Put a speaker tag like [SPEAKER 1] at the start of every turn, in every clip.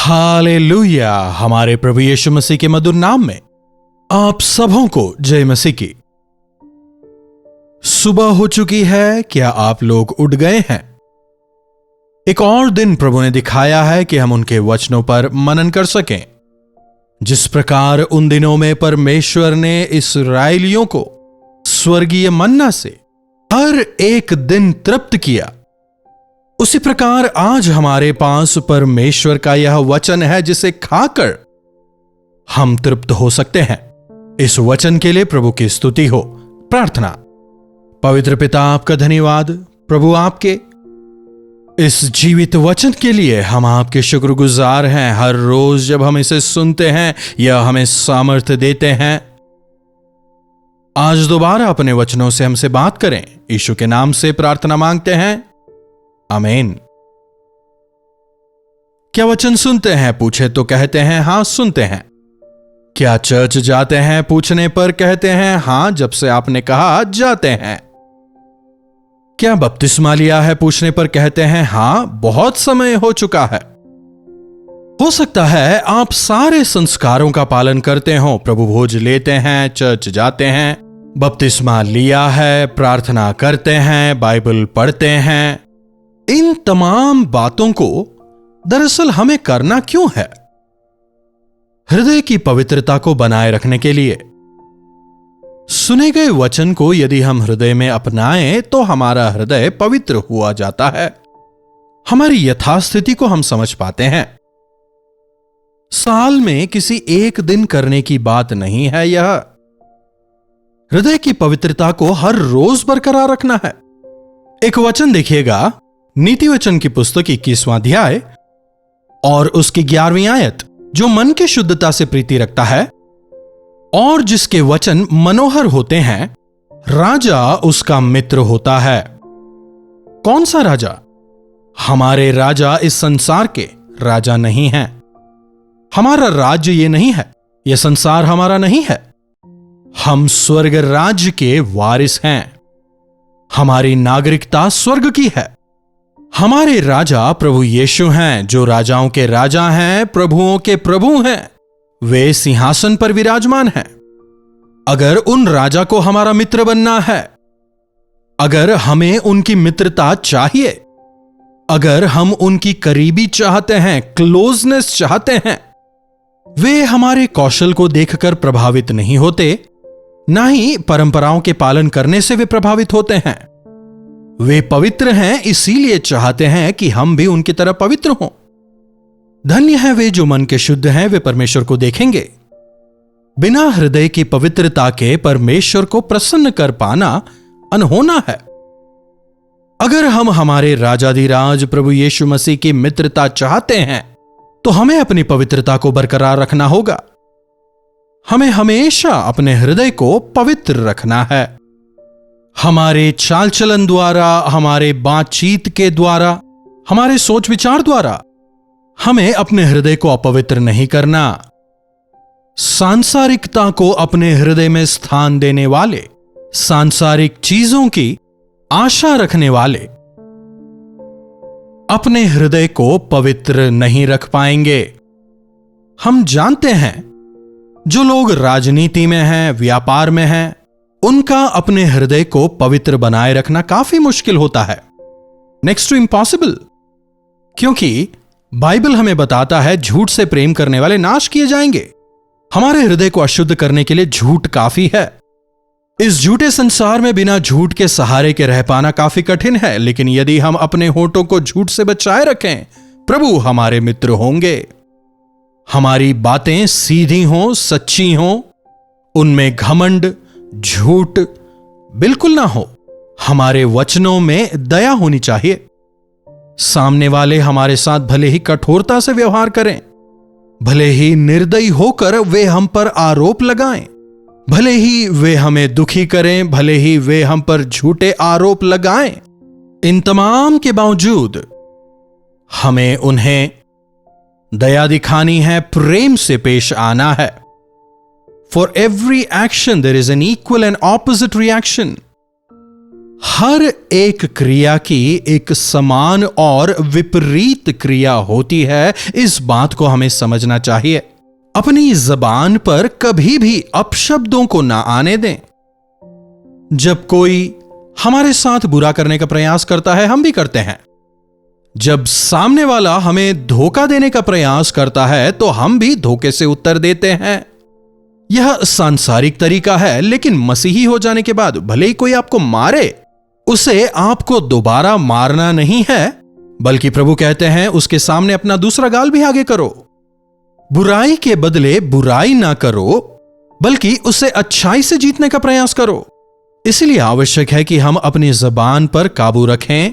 [SPEAKER 1] Hallelujah. हमारे प्रभु यीशु मसीह के मधुर नाम में आप सबों को जय मसीह की। सुबह हो चुकी है, क्या आप लोग उठ गए हैं? एक और दिन प्रभु ने दिखाया है कि हम उनके वचनों पर मनन कर सकें। जिस प्रकार उन दिनों में परमेश्वर ने इस्राएलियों को स्वर्गीय मन्ना से हर एक दिन तृप्त किया, उसी प्रकार आज हमारे पास परमेश्वर का यह वचन है जिसे खाकर हम तृप्त हो सकते हैं। इस वचन के लिए प्रभु की स्तुति हो। प्रार्थना। पवित्र पिता, आपका धन्यवाद प्रभु, आपके इस जीवित वचन के लिए हम आपके शुक्रगुजार हैं। हर रोज जब हम इसे सुनते हैं, यह हमें सामर्थ्य देते हैं। आज दोबारा अपने वचनों से हमसे बात करें। यीशु के नाम से प्रार्थना मांगते हैं, आमीन। क्या वचन सुनते हैं? पूछे तो कहते हैं हां सुनते हैं। क्या चर्च जाते हैं? पूछने पर कहते हैं हां, जब से आपने कहा जाते हैं। क्या बपतिस्मा लिया है? पूछने पर कहते हैं हां, बहुत समय हो चुका है। हो सकता है आप सारे संस्कारों का पालन करते हो, प्रभु भोज लेते हैं, चर्च जाते हैं, बपतिस्मा लिया है, प्रार्थना करते हैं, बाइबल पढ़ते हैं। इन तमाम बातों को दरअसल हमें करना क्यों है? हृदय की पवित्रता को बनाए रखने के लिए। सुने गए वचन को यदि हम हृदय में अपनाएं तो हमारा हृदय पवित्र हुआ जाता है। हमारी यथास्थिति को हम समझ पाते हैं। साल में किसी एक दिन करने की बात नहीं है यह। हृदय की पवित्रता को हर रोज बरकरार रखना है। एक वचन देखिएगा, नीति वचन की पुस्तक 21वां अध्याय और उसकी 11वीं आयत। जो मन की शुद्धता से प्रीति रखता है और जिसके वचन मनोहर होते हैं, राजा उसका मित्र होता है। कौन सा राजा? हमारे राजा इस संसार के राजा नहीं हैं। हमारा राज्य ये नहीं है, यह संसार हमारा नहीं है। हम स्वर्ग राज्य के वारिस हैं। हमारी नागरिकता स्वर्ग की है। हमारे राजा प्रभु यीशु हैं, जो राजाओं के राजा हैं, प्रभुओं के प्रभु हैं। वे सिंहासन पर विराजमान हैं। अगर उन राजा को हमारा मित्र बनना है, अगर हमें उनकी मित्रता चाहिए, अगर हम उनकी करीबी चाहते हैं, क्लोजनेस चाहते हैं, वे हमारे कौशल को देखकर प्रभावित नहीं होते, ना ही परंपराओं के पालन करने से वे प्रभावित होते हैं। वे पवित्र हैं, इसीलिए चाहते हैं कि हम भी उनकी तरह पवित्र हों। धन्य है वे जो मन के शुद्ध हैं, वे परमेश्वर को देखेंगे। बिना हृदय की पवित्रता के परमेश्वर को प्रसन्न कर पाना अनहोना है। अगर हम हमारे राजाधिराज प्रभु यीशु मसीह की मित्रता चाहते हैं तो हमें अपनी पवित्रता को बरकरार रखना होगा। हमें हमेशा अपने हृदय को पवित्र रखना है। हमारे चाल चलन द्वारा, हमारे बातचीत के द्वारा, हमारे सोच विचार द्वारा हमें अपने हृदय को अपवित्र नहीं करना। सांसारिकता को अपने हृदय में स्थान देने वाले, सांसारिक चीजों की आशा रखने वाले अपने हृदय को पवित्र नहीं रख पाएंगे। हम जानते हैं जो लोग राजनीति में हैं, व्यापार में हैं, उनका अपने हृदय को पवित्र बनाए रखना काफी मुश्किल होता है, नेक्स्ट टू इम्पॉसिबल। क्योंकि बाइबल हमें बताता है झूठ से प्रेम करने वाले नाश किए जाएंगे। हमारे हृदय को अशुद्ध करने के लिए झूठ काफी है। इस झूठे संसार में बिना झूठ के सहारे के रह पाना काफी कठिन है, लेकिन यदि हम अपने होठों को झूठ से बचाए रखें, प्रभु हमारे मित्र होंगे। हमारी बातें सीधी हों, सच्ची हों, उनमें घमंड, झूठ बिल्कुल ना हो। हमारे वचनों में दया होनी चाहिए। सामने वाले हमारे साथ भले ही कठोरता से व्यवहार करें, भले ही निर्दयी होकर वे हम पर आरोप लगाएं, भले ही वे हमें दुखी करें, भले ही वे हम पर झूठे आरोप लगाएं, इन तमाम के बावजूद हमें उन्हें दया दिखानी है, प्रेम से पेश आना है। For every action there is an equal and opposite reaction. हर एक क्रिया की एक समान और विपरीत क्रिया होती है, इस बात को हमें समझना चाहिए। अपनी जबान पर कभी भी अपशब्दों को ना आने दें। जब कोई हमारे साथ बुरा करने का प्रयास करता है, हम भी करते हैं। जब सामने वाला हमें धोखा देने का प्रयास करता है तो हम भी धोखे से उत्तर देते हैं। यह सांसारिक तरीका है, लेकिन मसीही हो जाने के बाद भले ही कोई आपको मारे, उसे आपको दोबारा मारना नहीं है, बल्कि प्रभु कहते हैं उसके सामने अपना दूसरा गाल भी आगे करो। बुराई के बदले बुराई ना करो, बल्कि उसे अच्छाई से जीतने का प्रयास करो। इसलिए आवश्यक है कि हम अपनी जबान पर काबू रखें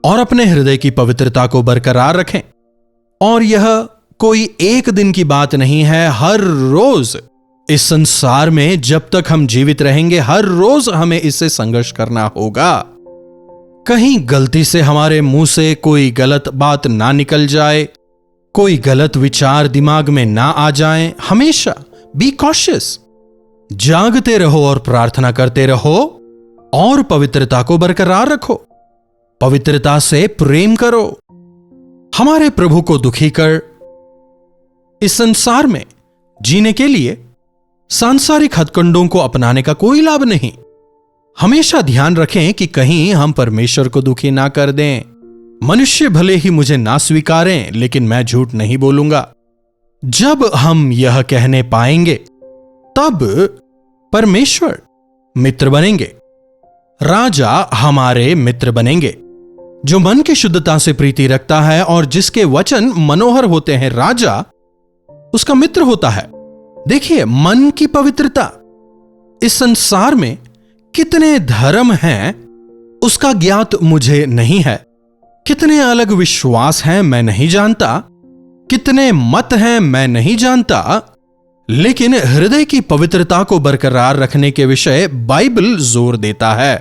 [SPEAKER 1] और अपने हृदय की पवित्रता को बरकरार रखें। और यह कोई एक दिन की बात नहीं है, हर रोज इस संसार में जब तक हम जीवित रहेंगे, हर रोज हमें इससे संघर्ष करना होगा। कहीं गलती से हमारे मुंह से कोई गलत बात ना निकल जाए, कोई गलत विचार दिमाग में ना आ जाए। हमेशा बी कॉशियस, जागते रहो और प्रार्थना करते रहो और पवित्रता को बरकरार रखो। पवित्रता से प्रेम करो। हमारे प्रभु को दुखी कर इस संसार में जीने के लिए सांसारिक हथकंडों को अपनाने का कोई लाभ नहीं। हमेशा ध्यान रखें कि कहीं हम परमेश्वर को दुखी ना कर दें। मनुष्य भले ही मुझे ना स्वीकारें, लेकिन मैं झूठ नहीं बोलूंगा। जब हम यह कहने पाएंगे, तब परमेश्वर मित्र बनेंगे, राजा हमारे मित्र बनेंगे। जो मन की शुद्धता से प्रीति रखता है और जिसके वचन मनोहर होते हैं, राजा उसका मित्र होता है। देखिए, मन की पवित्रता, इस संसार में कितने धर्म हैं उसका ज्ञात मुझे नहीं है। कितने अलग विश्वास हैं मैं नहीं जानता, कितने मत हैं मैं नहीं जानता, लेकिन हृदय की पवित्रता को बरकरार रखने के विषय बाइबल जोर देता है।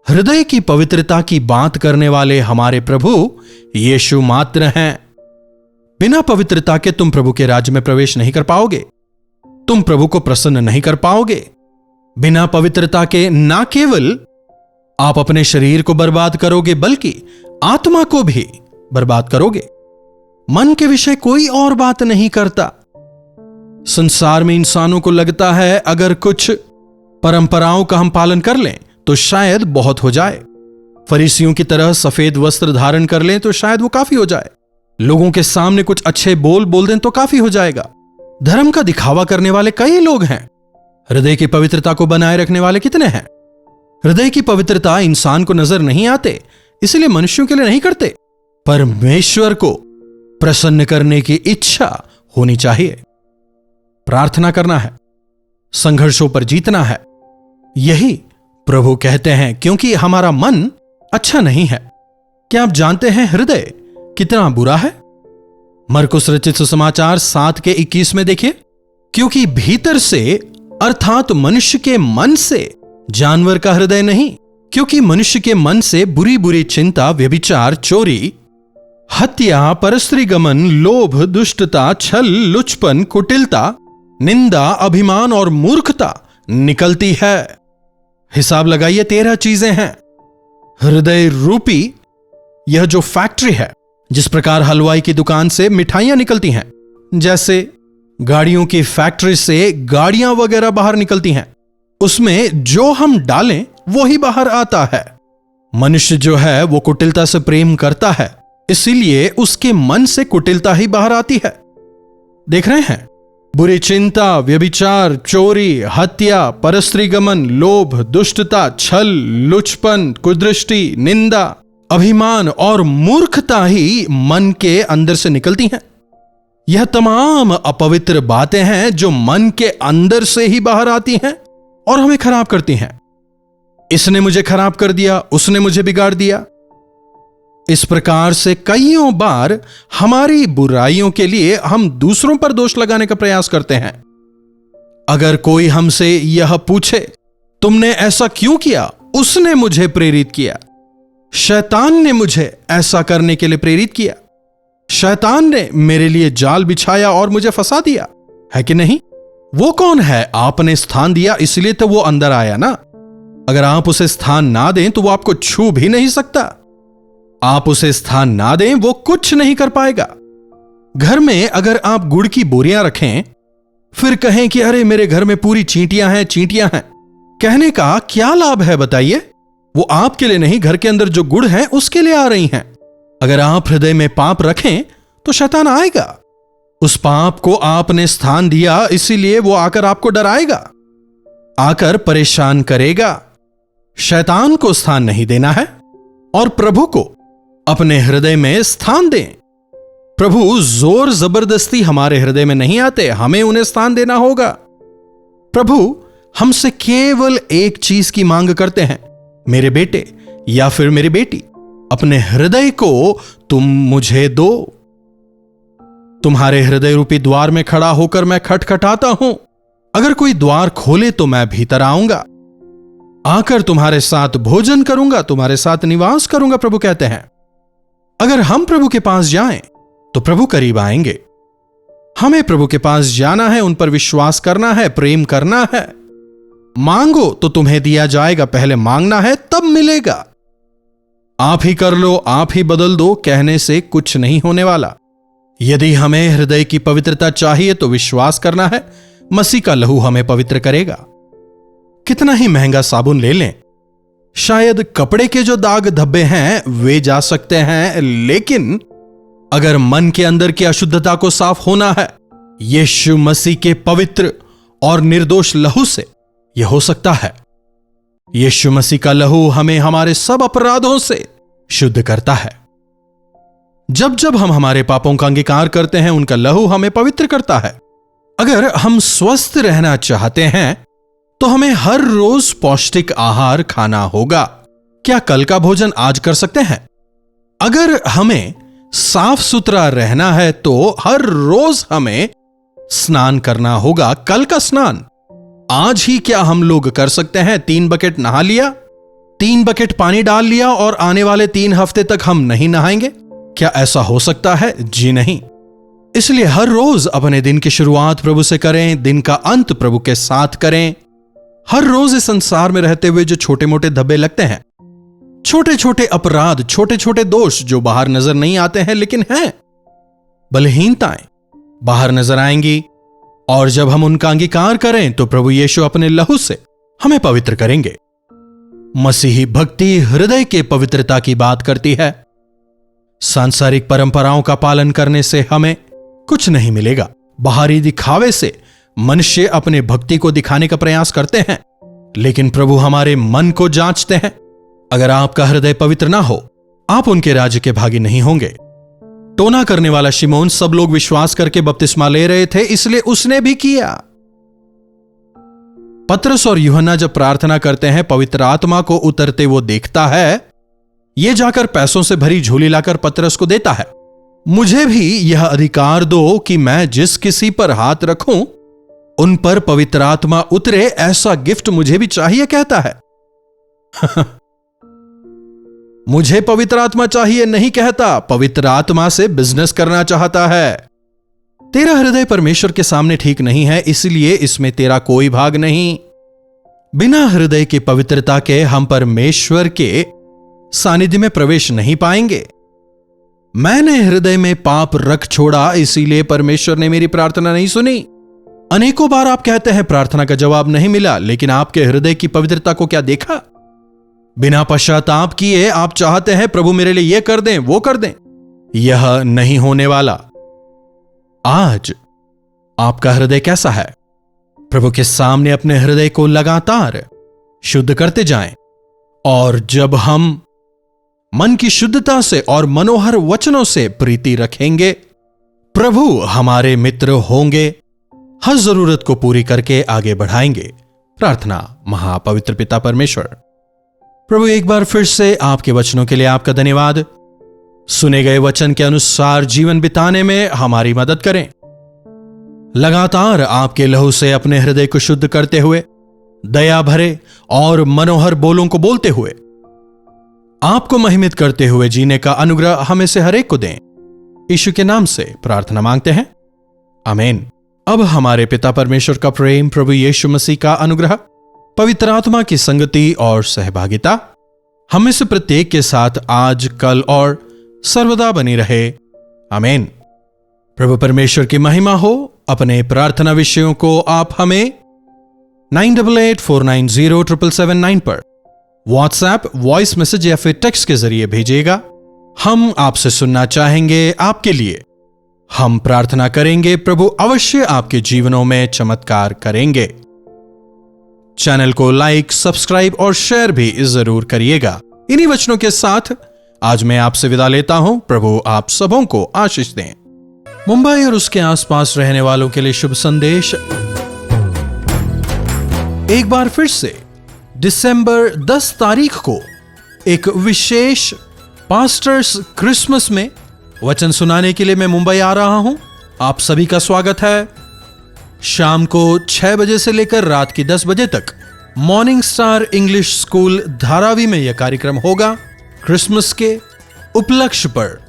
[SPEAKER 1] हृदय की पवित्रता की बात करने वाले हमारे प्रभु यीशु मात्र हैं। बिना पवित्रता के तुम प्रभु के राज्य में प्रवेश नहीं कर पाओगे। तुम प्रभु को प्रसन्न नहीं कर पाओगे। बिना पवित्रता के ना केवल आप अपने शरीर को बर्बाद करोगे, बल्कि आत्मा को भी बर्बाद करोगे। मन के विषय कोई और बात नहीं करता। संसार में इंसानों को लगता है अगर कुछ परंपराओं का हम पालन कर लें तो शायद बहुत हो जाए। फरीसियों की तरह सफेद वस्त्र धारण कर लें तो शायद वो काफी हो जाए। लोगों के सामने कुछ अच्छे बोल दें तो काफी हो जाएगा। धर्म का दिखावा करने वाले कई लोग हैं। हृदय की पवित्रता को बनाए रखने वाले कितने हैं? हृदय की पवित्रता इंसान को नजर नहीं आते, इसलिए मनुष्यों के लिए नहीं करते। परमेश्वर को प्रसन्न करने की इच्छा होनी चाहिए। प्रार्थना करना है, संघर्षों पर जीतना है। यही प्रभु कहते हैं, क्योंकि हमारा मन अच्छा नहीं है। क्या आप जानते हैं हृदय कितना बुरा है? मरकुस रचित सुसमाचार 7:21 में देखिए, क्योंकि भीतर से अर्थात मनुष्य के मन से, जानवर का हृदय नहीं, क्योंकि मनुष्य के मन से बुरी बुरी चिंता, व्यभिचार, चोरी, हत्या, परस्त्री गमन, लोभ, दुष्टता, छल, लुचपन, कुटिलता, निंदा, अभिमान और मूर्खता निकलती है। हिसाब लगाइए, 13 चीजें हैं। हृदय रूपी यह जो फैक्ट्री है, जिस प्रकार हलवाई की दुकान से मिठाइयां निकलती हैं, जैसे गाड़ियों की फैक्ट्री से गाड़ियां वगैरह बाहर निकलती हैं, उसमें जो हम डालें वो ही बाहर आता है। मनुष्य जो है वो कुटिलता से प्रेम करता है, इसीलिए उसके मन से कुटिलता ही बाहर आती है। देख रहे हैं, बुरी चिंता, व्यभिचार, चोरी, हत्या, परस्त्री गमन, लोभ, दुष्टता, छल, लुचपन, कुदृष्टि, निंदा, अभिमान और मूर्खता ही मन के अंदर से निकलती हैं। यह तमाम अपवित्र बातें हैं जो मन के अंदर से ही बाहर आती हैं और हमें खराब करती हैं। इसने मुझे खराब कर दिया, उसने मुझे बिगाड़ दिया। इस प्रकार से कईयों बार हमारी बुराइयों के लिए हम दूसरों पर दोष लगाने का प्रयास करते हैं। अगर कोई हमसे यह पूछे, तुमने ऐसा क्यों किया? उसने मुझे प्रेरित किया, शैतान ने मुझे ऐसा करने के लिए प्रेरित किया, शैतान ने मेरे लिए जाल बिछाया और मुझे फंसा दिया, है कि नहीं? वो कौन है? आपने स्थान दिया, इसलिए तो वो अंदर आया ना। अगर आप उसे स्थान ना दें तो वो आपको छू भी नहीं सकता। आप उसे स्थान ना दें, वो कुछ नहीं कर पाएगा। घर में अगर आप गुड़ की बोरियां रखें, फिर कहें कि अरे मेरे घर में पूरी चींटियां हैं, चींटियां हैं, कहने का क्या लाभ है बताइए? वो आपके लिए नहीं, घर के अंदर जो गुड़ है उसके लिए आ रही हैं। अगर आप हृदय में पाप रखें तो शैतान आएगा। उस पाप को आपने स्थान दिया, इसीलिए वो आकर आपको डराएगा, आकर परेशान करेगा। शैतान को स्थान नहीं देना है और प्रभु को अपने हृदय में स्थान दें। प्रभु जोर जबरदस्ती हमारे हृदय में नहीं आते, हमें उन्हें स्थान देना होगा। प्रभु हमसे केवल एक चीज की मांग करते हैं, मेरे बेटे या फिर मेरी बेटी, अपने हृदय को तुम मुझे दो। तुम्हारे हृदय रूपी द्वार में खड़ा होकर मैं खटखटाता हूं। अगर कोई द्वार खोले तो मैं भीतर आऊंगा, आकर तुम्हारे साथ भोजन करूंगा, तुम्हारे साथ निवास करूंगा, प्रभु कहते हैं। अगर हम प्रभु के पास जाएं तो प्रभु करीब आएंगे। हमें प्रभु के पास जाना है, उन पर विश्वास करना है, प्रेम करना है। मांगो तो तुम्हें दिया जाएगा, पहले मांगना है तब मिलेगा। आप ही कर लो, आप ही बदल दो कहने से कुछ नहीं होने वाला। यदि हमें हृदय की पवित्रता चाहिए तो विश्वास करना है, मसीह का लहू हमें पवित्र करेगा। कितना ही महंगा साबुन ले लें, शायद कपड़े के जो दाग धब्बे हैं वे जा सकते हैं, लेकिन अगर मन के अंदर की अशुद्धता को साफ होना है, यीशु मसीह के पवित्र और निर्दोष लहू से यह हो सकता है। यीशु मसीह का लहू हमें हमारे सब अपराधों से शुद्ध करता है। जब जब हम हमारे पापों का अंगीकार करते हैं, उनका लहू हमें पवित्र करता है। अगर हम स्वस्थ रहना चाहते हैं तो हमें हर रोज पौष्टिक आहार खाना होगा। क्या कल का भोजन आज कर सकते हैं? अगर हमें साफ सुथरा रहना है तो हर रोज हमें स्नान करना होगा। कल का स्नान आज ही क्या हम लोग कर सकते हैं? 3 बकेट नहा लिया, 3 बकेट पानी डाल लिया और आने वाले 3 हफ्ते तक हम नहीं नहाएंगे? क्या ऐसा हो सकता है? जी नहीं। इसलिए हर रोज अपने दिन की शुरुआत प्रभु से करें, दिन का अंत प्रभु के साथ करें। हर रोज इस संसार में रहते हुए जो छोटे मोटे धब्बे लगते हैं, छोटे छोटे अपराध, छोटे छोटे दोष जो बाहर नजर नहीं आते हैं लेकिन हैं, बलहीनताएं बाहर नजर आएंगी, और जब हम उनका अंगीकार करें तो प्रभु यीशु अपने लहू से हमें पवित्र करेंगे। मसीही भक्ति हृदय के पवित्रता की बात करती है। सांसारिक परंपराओं का पालन करने से हमें कुछ नहीं मिलेगा। बाहरी दिखावे से मनुष्य अपने भक्ति को दिखाने का प्रयास करते हैं, लेकिन प्रभु हमारे मन को जांचते हैं। अगर आपका हृदय पवित्र ना हो, आप उनके राज्य के भागी नहीं होंगे। टोना करने वाला शिमोन सब लोग विश्वास करके बपतिस्मा ले रहे थे, इसलिए उसने भी किया। पतरस और यूहन्ना जब प्रार्थना करते हैं, पवित्र आत्मा को उतरते वो देखता है। ये जाकर पैसों से भरी झोली लाकर पतरस को देता है। मुझे भी यह अधिकार दो कि मैं जिस किसी पर हाथ रखूं उन पर पवित्र आत्मा उतरे, ऐसा गिफ्ट मुझे भी चाहिए, कहता है। मुझे पवित्र आत्मा चाहिए नहीं कहता, पवित्र आत्मा से बिजनेस करना चाहता है। तेरा हृदय परमेश्वर के सामने ठीक नहीं है, इसलिए इसमें तेरा कोई भाग नहीं। बिना हृदय की पवित्रता के हम परमेश्वर के सानिध्य में प्रवेश नहीं पाएंगे। मैंने हृदय में पाप रख छोड़ा, इसीलिए परमेश्वर ने मेरी प्रार्थना नहीं सुनी। अनेकों बार आप कहते हैं प्रार्थना का जवाब नहीं मिला, लेकिन आपके हृदय की पवित्रता को क्या देखा? बिना पश्चाताप किए आप चाहते हैं प्रभु मेरे लिए यह कर दें, वो कर दें। यह नहीं होने वाला। आज आपका हृदय कैसा है? प्रभु के सामने अपने हृदय को लगातार शुद्ध करते जाएं, और जब हम मन की शुद्धता से और मनोहर वचनों से प्रीति रखेंगे, प्रभु हमारे मित्र होंगे, हर जरूरत को पूरी करके आगे बढ़ाएंगे। प्रार्थना। महापवित्र पिता परमेश्वर, प्रभु एक बार फिर से आपके वचनों के लिए आपका धन्यवाद। सुने गए वचन के अनुसार जीवन बिताने में हमारी मदद करें। लगातार आपके लहू से अपने हृदय को शुद्ध करते हुए, दया भरे और मनोहर बोलों को बोलते हुए, आपको महिमित करते हुए जीने का अनुग्रह हमें से हर एक को दें। यीशु के नाम से प्रार्थना मांगते हैं, आमीन। अब हमारे पिता परमेश्वर का प्रेम, प्रभु यीशु मसीह का अनुग्रह पवित्र आत्मा की संगति और सहभागिता हम में से प्रत्येक के साथ आज, कल और सर्वदा बनी रहे। आमीन। प्रभु परमेश्वर की महिमा हो। अपने प्रार्थना विषयों को आप हमें 9884907779 पर व्हाट्सएप, वॉइस मैसेज या फिर टेक्स्ट के जरिए भेजिएगा। हम आपसे सुनना चाहेंगे, आपके लिए हम प्रार्थना करेंगे। प्रभु अवश्य आपके जीवनों में चमत्कार करेंगे। चैनल को लाइक, सब्सक्राइब और शेयर भी जरूर करिएगा। इन्हीं वचनों के साथ आज मैं आपसे विदा लेता हूं। प्रभु आप सबों को आशीष दें। मुंबई और उसके आसपास रहने वालों के लिए शुभ संदेश। एक बार फिर से दिसंबर 10 तारीख को एक विशेष पास्टर्स क्रिसमस में वचन सुनाने के लिए मैं मुंबई आ रहा हूं। आप सभी का स्वागत है। शाम को 6 बजे से लेकर रात की 10 बजे तक morning star English school Dharavi में यह कार्यक्रम होगा। क्रिसमस के उपलक्ष्य पर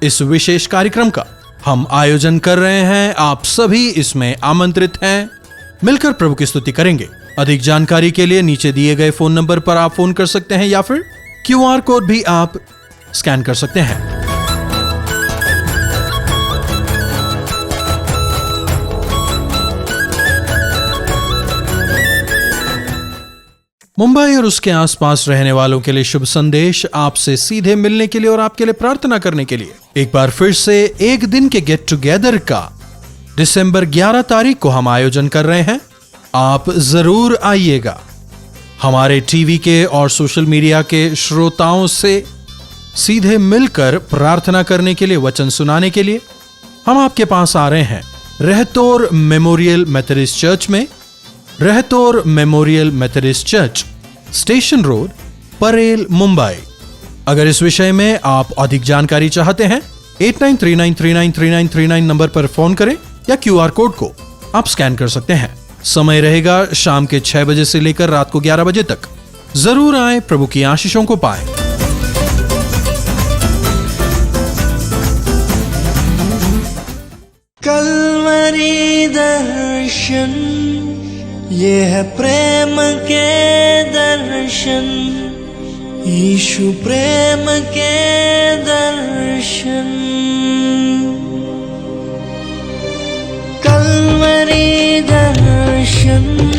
[SPEAKER 1] इस विशेष कार्यक्रम का हम आयोजन कर रहे हैं। आप सभी इसमें आमंत्रित हैं। मिलकर प्रभु की स्तुति करेंगे। अधिक जानकारी के लिए नीचे दिए गए फोन नंबर पर आप फोन कर सकते हैं या फिर QR कोड भी आप स्कैन कर सकते हैं। मुंबई और उसके आसपास रहने वालों के लिए शुभ संदेश। आपसे सीधे मिलने के लिए और आपके लिए प्रार्थना करने के लिए एक बार फिर से एक दिन के गेट टुगेदर का दिसंबर 11 तारीख को हम आयोजन कर रहे हैं। आप जरूर आइएगा। हमारे टीवी के और सोशल मीडिया के श्रोताओं से सीधे मिलकर प्रार्थना करने के लिए, वचन सुनाने के लिए हम आपके पास आ रहे हैं। रहतौर मेमोरियल मेथोडिस्ट चर्च में, रहतौर memorial methodist church, station road, Parel, Mumbai. अगर इस विषय में आप अधिक जानकारी चाहते हैं 8939393939 नंबर पर फोन करें या QR कोड को आप स्कैन कर सकते हैं। समय रहेगा शाम के 6 बजे से लेकर रात को 11 बजे तक। जरूर आए, प्रभु की आशीषों को पाएं।
[SPEAKER 2] कल्वरी दर्शन, ये है प्रेम के दर्शन, यीशु प्रेम के दर्शन। कल्वरी दर्शन,